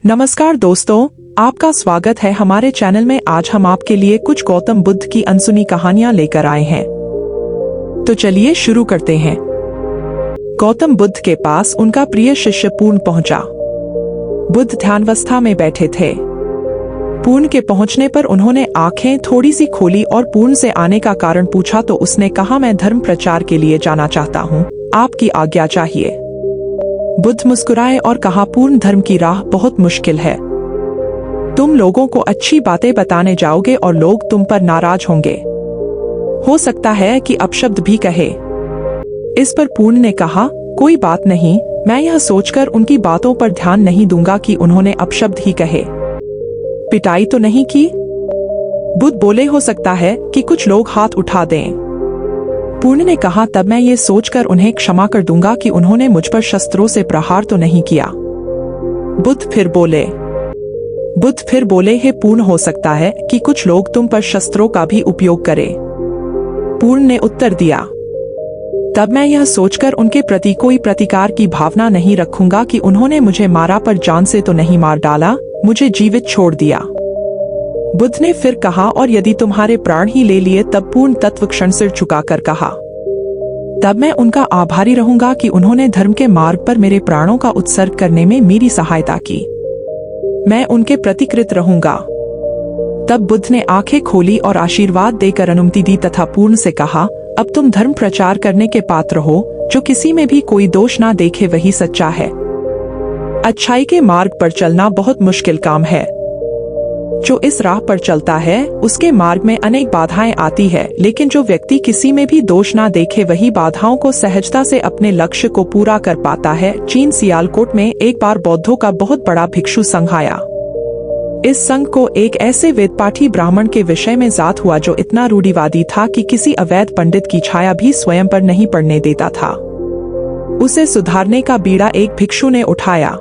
नमस्कार दोस्तों, आपका स्वागत है हमारे चैनल में। आज हम आपके लिए कुछ गौतम बुद्ध की अनसुनी कहानियां लेकर आए हैं। तो चलिए शुरू करते हैं। गौतम बुद्ध के पास उनका प्रिय शिष्य पूर्ण पहुंचा। बुद्ध ध्यानावस्था में बैठे थे। पूर्ण के पहुंचने पर उन्होंने आंखें थोड़ी सी खोली और पूर्ण से आने का कारण पूछा तो उसने कहा, मैं धर्म प्रचार के लिए जाना चाहता हूँ, आपकी आज्ञा चाहिए। बुद्ध मुस्कुराए और कहा, पूर्ण धर्म की राह बहुत मुश्किल है। तुम लोगों को अच्छी बातें बताने जाओगे और लोग तुम पर नाराज होंगे। हो सकता है कि अपशब्द भी कहे। इस पर पूर्ण ने कहा, कोई बात नहीं, मैं यह सोचकर उनकी बातों पर ध्यान नहीं दूंगा कि उन्होंने अपशब्द ही कहे। पिटाई तो नहीं की? बुद्ध बोले, हो सकता है कि कुछ लोग हाथ उठा दें। पूर्ण ने कहा, तब मैं ये सोचकर उन्हें क्षमा कर दूंगा कि उन्होंने मुझ पर शस्त्रों से प्रहार तो नहीं किया। बुद्ध फिर बोले, हे पूर्ण, हो सकता है कि कुछ लोग तुम पर शस्त्रों का भी उपयोग करें। पूर्ण ने उत्तर दिया, तब मैं यह सोचकर उनके प्रति कोई प्रतिकार की भावना नहीं रखूंगा कि उन्होंने मुझे मारा पर जान से तो नहीं मार डाला, मुझे जीवित छोड़ दिया। बुद्ध ने फिर कहा, और यदि तुम्हारे प्राण ही ले लिए? तब पूर्ण तत्व क्षण सिर झुकाकर कहा, तब मैं उनका आभारी रहूंगा कि उन्होंने धर्म के मार्ग पर मेरे प्राणों का उत्सर्ग करने में मेरी सहायता की। मैं उनके प्रति कृत रहूंगा। तब बुद्ध ने आंखें खोली और आशीर्वाद देकर अनुमति दी तथा पूर्ण से कहा, अब तुम धर्म प्रचार करने के पात्र हो। जो किसी में भी कोई दोष ना देखे वही सच्चा है। अच्छाई के मार्ग पर चलना बहुत मुश्किल काम है। जो इस राह पर चलता है उसके मार्ग में अनेक बाधाएं आती है, लेकिन जो व्यक्ति किसी में भी दोष ना देखे वही बाधाओं को सहजता से अपने लक्ष्य को पूरा कर पाता है। चीन सियालकोट में एक बार बौद्धों का बहुत बड़ा भिक्षु संघ आया। इस संघ को एक ऐसे वेदपाठी ब्राह्मण के विषय में जात हुआ जो इतना रूढ़िवादी था कि किसी अवैध पंडित की छाया भी स्वयं पर नहीं पड़ने देता था। उसे सुधारने का बीड़ा एक भिक्षु ने उठाया।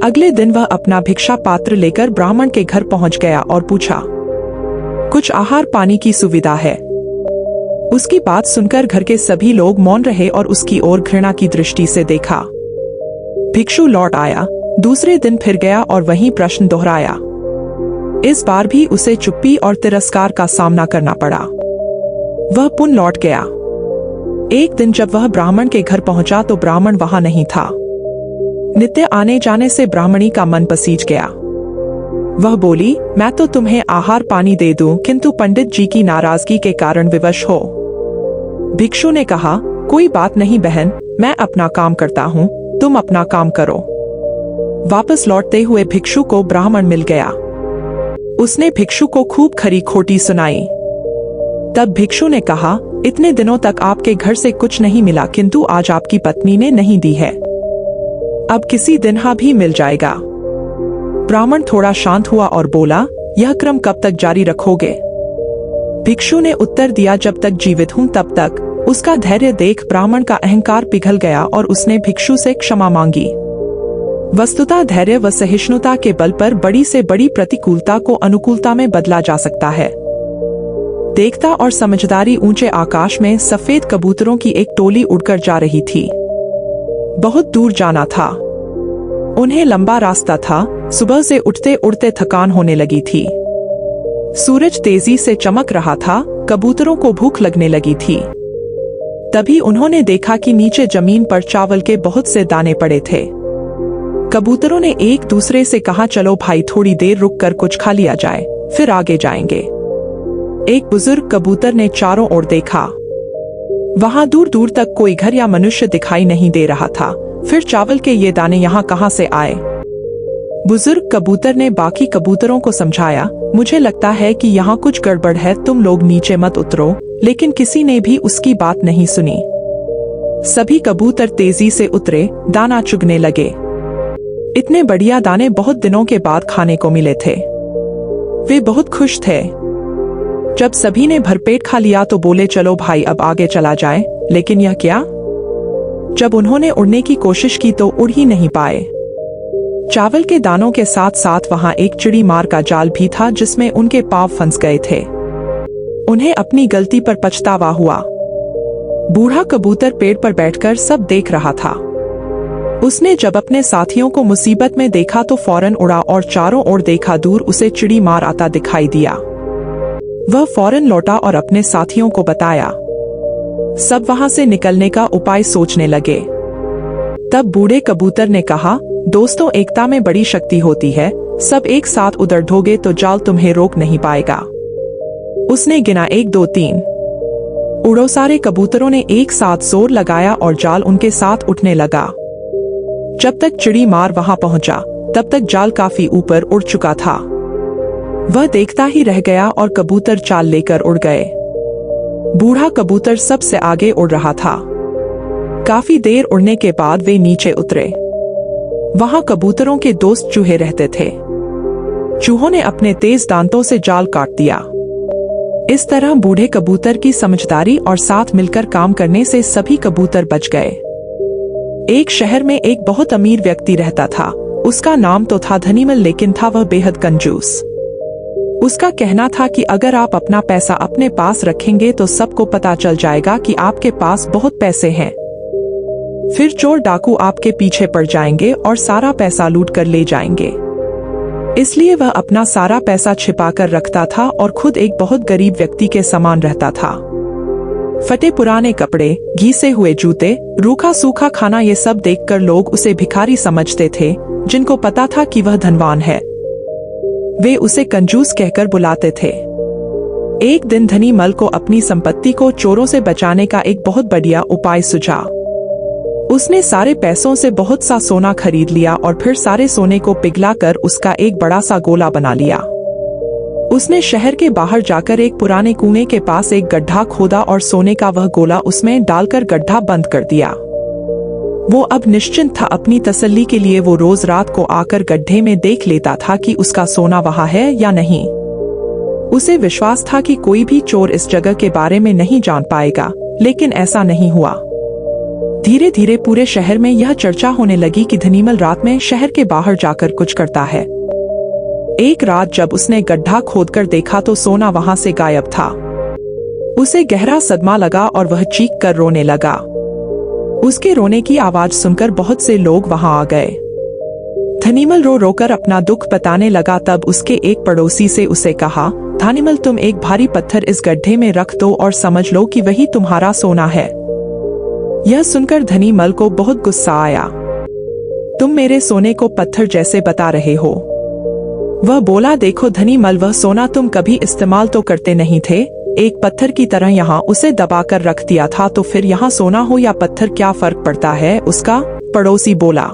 अगले दिन वह अपना भिक्षा पात्र लेकर ब्राह्मण के घर पहुंच गया और पूछा, कुछ आहार पानी की सुविधा है? उसकी बात सुनकर घर के सभी लोग मौन रहे और उसकी ओर घृणा की दृष्टि से देखा। भिक्षु लौट आया। दूसरे दिन फिर गया और वही प्रश्न दोहराया। इस बार भी उसे चुप्पी और तिरस्कार का सामना करना पड़ा। वह पुनः लौट गया। एक दिन जब वह ब्राह्मण के घर पहुंचा तो ब्राह्मण वहां नहीं था। नित्य आने जाने से ब्राह्मणी का मन पसीज गया। वह बोली, मैं तो तुम्हें आहार पानी दे दूं, किंतु पंडित जी की नाराजगी के कारण विवश हो। भिक्षु ने कहा, कोई बात नहीं बहन, मैं अपना काम करता हूँ, तुम अपना काम करो। वापस लौटते हुए भिक्षु को ब्राह्मण मिल गया। उसने भिक्षु को खूब खरी खोटी सुनाई। तब भिक्षु ने कहा, इतने दिनों तक आपके घर से कुछ नहीं मिला, किंतु आज आपकी पत्नी ने नहीं दी है। अब किसी दिन हाँ भी मिल जाएगा। ब्राह्मण थोड़ा शांत हुआ और बोला, यह क्रम कब तक जारी रखोगे? भिक्षु ने उत्तर दिया, जब तक जीवित हूं तब तक। उसका धैर्य देख ब्राह्मण का अहंकार पिघल गया और उसने भिक्षु से क्षमा मांगी। वस्तुतः धैर्य व सहिष्णुता के बल पर बड़ी से बड़ी प्रतिकूलता को अनुकूलता में बदला जा सकता है। देखता और समझदारी ऊंचे आकाश में सफेद कबूतरों की एक टोली उड़कर जा रही थी। बहुत दूर जाना था। उन्हें लंबा रास्ता था। सुबह से उठते उड़ते थकान होने लगी थी। सूरज तेजी से चमक रहा था। कबूतरों को भूख लगने लगी थी। तभी उन्होंने देखा कि नीचे जमीन पर चावल के बहुत से दाने पड़े थे। कबूतरों ने एक दूसरे से कहा, चलो भाई, थोड़ी देर रुककर कुछ खा लिया जाए, फिर आगे जाएंगे। एक बुजुर्ग कबूतर ने चारों ओर देखा। वहां दूर दूर तक कोई घर या मनुष्य दिखाई नहीं दे रहा था। फिर चावल के ये दाने यहाँ कहाँ से आए? बुजुर्ग कबूतर ने बाकी कबूतरों को समझाया, मुझे लगता है कि यहाँ कुछ गड़बड़ है, तुम लोग नीचे मत उतरो। लेकिन किसी ने भी उसकी बात नहीं सुनी। सभी कबूतर तेजी से उतरे, दाना चुगने लगे। इतने बढ़िया दाने बहुत दिनों के बाद खाने को मिले थे। वे बहुत खुश थे। जब सभी ने भरपेट खा लिया तो बोले, चलो भाई, अब आगे चला जाए। लेकिन यह क्या? जब उन्होंने उड़ने की कोशिश की तो उड़ ही नहीं पाए। चावल के दानों के साथ साथ वहां एक चिड़ी मार का जाल भी था जिसमें उनके पांव फंस गए थे। उन्हें अपनी गलती पर पछतावा हुआ। बूढ़ा कबूतर पेड़ पर बैठकर सब देख रहा था। उसने जब अपने साथियों को मुसीबत में देखा तो फौरन उड़ा और चारों ओर देखा, दूर उसे चिड़ी मार आता दिखाई दिया। वह फौरन लौटा और अपने साथियों को बताया। सब वहां से निकलने का उपाय सोचने लगे। तब बूढ़े कबूतर ने कहा, दोस्तों, एकता में बड़ी शक्ति होती है। सब एक साथ उधर ढोगे तो जाल तुम्हें रोक नहीं पाएगा। उसने गिना 1 2 3। उड़ो। सारे कबूतरों ने एक साथ जोर लगाया और जाल उनके साथ उठने लगा। जब तक चिड़ी मार वहां पहुंचा तब तक जाल काफी ऊपर उड़ चुका था। वह देखता ही रह गया और कबूतर चाल लेकर उड़ गए। बूढ़ा कबूतर सबसे आगे उड़ रहा था। काफी देर उड़ने के बाद वे नीचे उतरे। वहां कबूतरों के दोस्त चूहे रहते थे। चूहों ने अपने तेज दांतों से जाल काट दिया। इस तरह बूढ़े कबूतर की समझदारी और साथ मिलकर काम करने से सभी कबूतर बच गए। एक शहर में एक बहुत अमीर व्यक्ति रहता था। उसका नाम तो था धनीमल, लेकिन था वह बेहद कंजूस। उसका कहना था कि अगर आप अपना पैसा अपने पास रखेंगे तो सबको पता चल जाएगा कि आपके पास बहुत पैसे हैं। फिर चोर डाकू आपके पीछे पड़ जाएंगे और सारा पैसा लूट कर ले जाएंगे। इसलिए वह अपना सारा पैसा छिपा कर रखता था और खुद एक बहुत गरीब व्यक्ति के समान रहता था। फटे पुराने कपड़े, घिसे हुए जूते, रूखा सूखा खाना, ये सब देखकर लोग उसे भिखारी समझते थे। जिनको पता था कि वह धनवान है, वे उसे कंजूस कहकर बुलाते थे। एक दिन धनीमल को अपनी संपत्ति को चोरों से बचाने का एक बहुत बढ़िया उपाय सूझा। उसने सारे पैसों से बहुत सा सोना खरीद लिया और फिर सारे सोने को पिघलाकर उसका एक बड़ा सा गोला बना लिया। उसने शहर के बाहर जाकर एक पुराने कुएं के पास एक गड्ढा खोदा और सोने का वह गोला उसमें डालकर गड्ढा बंद कर दिया। वो अब निश्चिंत था। अपनी तसल्ली के लिए वो रोज रात को आकर गड्ढे में देख लेता था कि उसका सोना वहां है या नहीं। उसे विश्वास था कि कोई भी चोर इस जगह के बारे में नहीं जान पाएगा, लेकिन ऐसा नहीं हुआ। धीरे धीरे पूरे शहर में यह चर्चा होने लगी कि धनीमल रात में शहर के बाहर जाकर कुछ करता है। एक रात जब उसने गड्ढा खोदकर देखा तो सोना वहां से गायब था। उसे गहरा सदमा लगा और वह चीख कर रोने लगा। उसके रोने की आवाज सुनकर बहुत से लोग वहां आ गए। धनीमल रो रोकर अपना दुख बताने लगा। तब उसके एक पड़ोसी से उसे कहा, धनीमल, तुम एक भारी पत्थर इस गड्ढे में रख दो और समझ लो कि वही तुम्हारा सोना है। यह सुनकर धनीमल को बहुत गुस्सा आया। तुम मेरे सोने को पत्थर जैसे बता रहे हो। वह बोला, देखो धनीमल, वह सोना तुम कभी इस्तेमाल तो करते नहीं थे। एक पत्थर की तरह यहाँ उसे दबाकर रख दिया था, तो फिर यहाँ सोना हो या पत्थर क्या फर्क पड़ता है उसका? पड़ोसी बोला।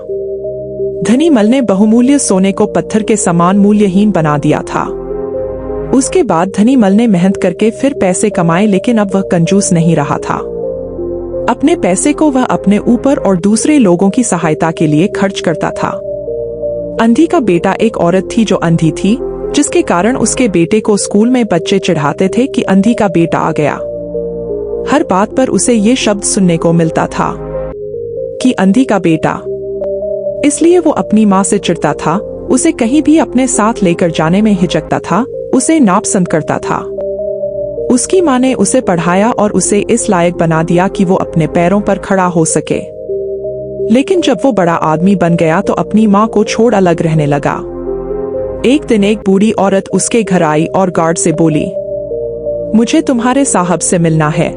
धनीमल ने बहुमूल्य सोने को पत्थर के समान मूल्यहीन बना दिया था। उसके बाद धनीमल ने मेहनत करके फिर पैसे कमाए, लेकिन अब वह कंजूस नहीं रहा था। अपने पैसे को वह अपने ऊपर और दूसरे लोगों की सहायता के लिए खर्च करता था। अंधी का बेटा एक औरत थी जो अंधी थी, जिसके कारण उसके बेटे को स्कूल में बच्चे चिढ़ाते थे कि अंधी का बेटा आ गया। हर बात पर उसे ये शब्द सुनने को मिलता था कि अंधी का बेटा। इसलिए वो अपनी माँ से चिढ़ता था, उसे कहीं भी अपने साथ लेकर जाने में हिचकता था, उसे नापसंद करता था। उसकी माँ ने उसे पढ़ाया और उसे इस लायक बना दिया कि वो अपने पैरों पर खड़ा हो सके। लेकिन जब वो बड़ा आदमी बन गया तो अपनी माँ को छोड़ अलग रहने लगा। एक दिन एक बूढ़ी औरत उसके घर आई और गार्ड से बोली, मुझे तुम्हारे साहब से मिलना है।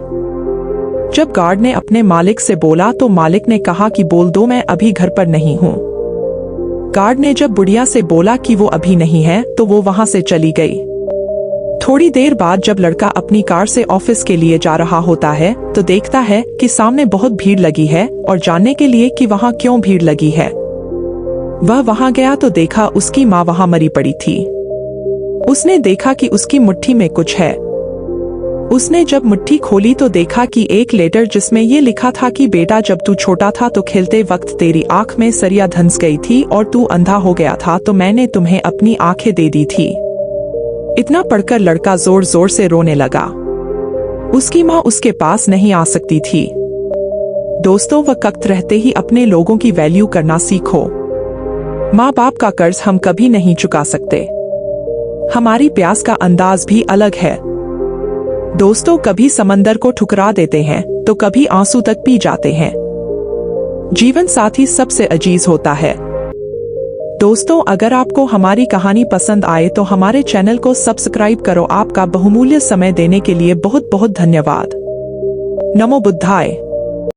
जब गार्ड ने अपने मालिक से बोला तो मालिक ने कहा कि बोल दो, मैं अभी घर पर नहीं हूँ। गार्ड ने जब बुढ़िया से बोला कि वो अभी नहीं है तो वो वहां से चली गई। थोड़ी देर बाद जब लड़का अपनी कार से ऑफिस के लिए जा रहा होता है तो देखता है कि सामने बहुत भीड़ लगी है और जानने के लिए कि वहां क्यों भीड़ लगी है वह वहां गया तो देखा उसकी माँ वहां मरी पड़ी थी। उसने देखा कि उसकी मुट्ठी में कुछ है। उसने जब मुट्ठी खोली तो देखा कि एक लेटर जिसमें ये लिखा था कि बेटा, जब तू छोटा था तो खेलते वक्त तेरी आंख में सरिया धंस गई थी और तू अंधा हो गया था, तो मैंने तुम्हें अपनी आंखें दे दी थी। इतना पढ़कर लड़का जोर जोर से रोने लगा। उसकी माँ उसके पास नहीं आ सकती थी। दोस्तों, वक्त रहते ही अपने लोगों की वैल्यू करना सीखो। माँ बाप का कर्ज हम कभी नहीं चुका सकते। हमारी प्यास का अंदाज भी अलग है। दोस्तों, कभी समंदर को ठुकरा देते हैं तो कभी आंसू तक पी जाते हैं। जीवन साथी सबसे अजीज होता है। दोस्तों, अगर आपको हमारी कहानी पसंद आए तो हमारे चैनल को सब्सक्राइब करो। आपका बहुमूल्य समय देने के लिए बहुत बहुत धन्यवाद। नमो बुद्धाय।